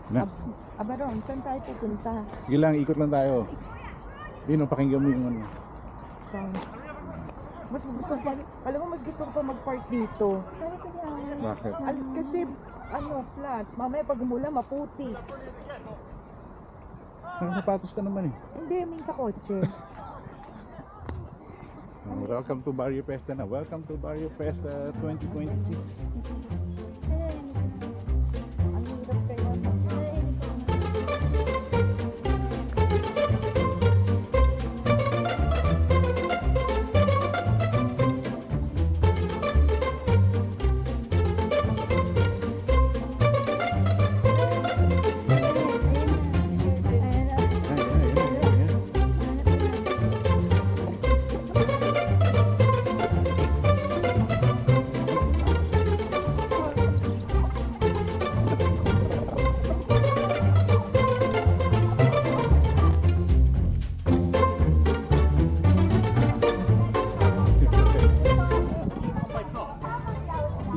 Na. Abaron, saan tayo pupunta? Sige lang, ikot lang tayo. Yun, pakinggan mo yung ano. Sounds. Mas gusto ko pa, alam mo, mas gusto ko pa mag-park dito. Bakit? Kasi, flat. Mamaya pag umulan, maputi. Nakasapatos ka naman eh. Hindi, may kakotse. Welcome to Barrio Fiesta na. Welcome to Barrio Fiesta 2026. Ang hirap kayo.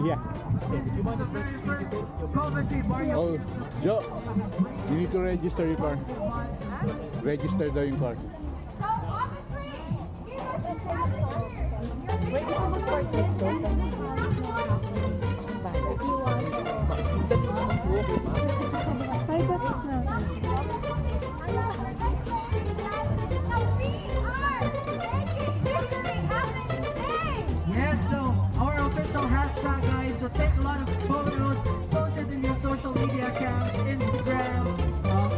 Yeah. Oh, Joe, you need to register your car. Register daw yung car. Pwede ko mag-park dito. Yes, so our official hashtag, guys, so take a lot of photos, post it in your social media accounts, Instagram,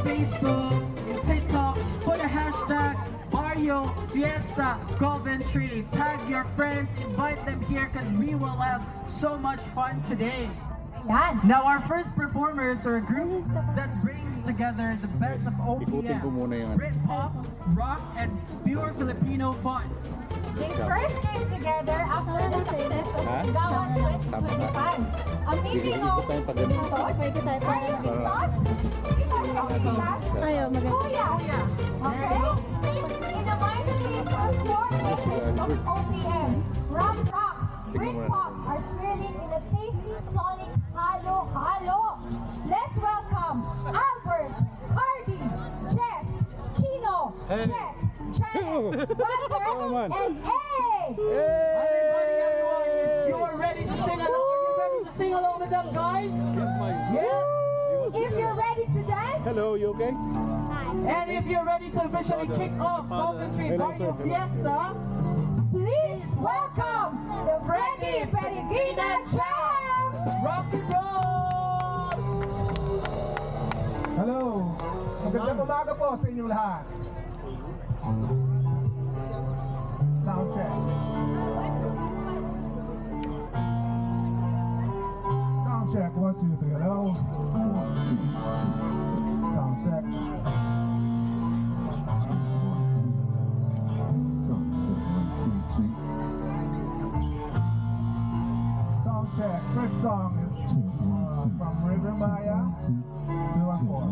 Facebook, and TikTok. Put a hashtag Barrio Fiesta Coventry. Tag your friends, invite them here because we will have so much fun today. Now our first performers are a group that brings together the best of Ikutin ko muna yung ano. Britpop, rock, and pure Filipino fun. They first came together after the success of Ha? Gawan 2025. A meeting of Ikot tayo pag ganun. Toss, Mario Quintos, Ayaw, Kuya. Okay? In a mind space for 4 decades of OPM, Rock, Britpop are swirling in a tasty sonic halo-halo. Let's welcome Albert, Hardy, Jess, Kino, Chet, Janet, Walter, and Hey! Everybody, everyone, you are ready to sing along? Are you ready to sing along with them, guys? Yes. If you're ready to dance, Hello, you okay? And if you're ready to officially kick off Coventry Barrio Fiesta, please welcome the Freddy Peregrina Jam! rock and roll! Hello! Magandang umaga po sa inyong lahat. Sound check. Sound check. 1, 2, 3. Hello. Sound check. Sound check. First song is from River Maya, 2 and 4.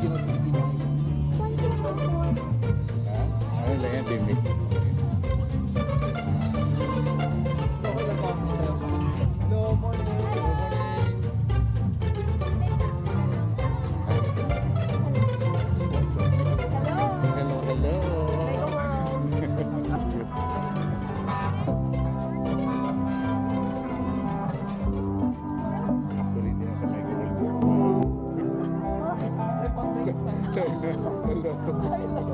Original Filipino. Ha? Ano lang yan, Bimik? Hello, hello. Actually, hindi na siya may gulong. So, hello.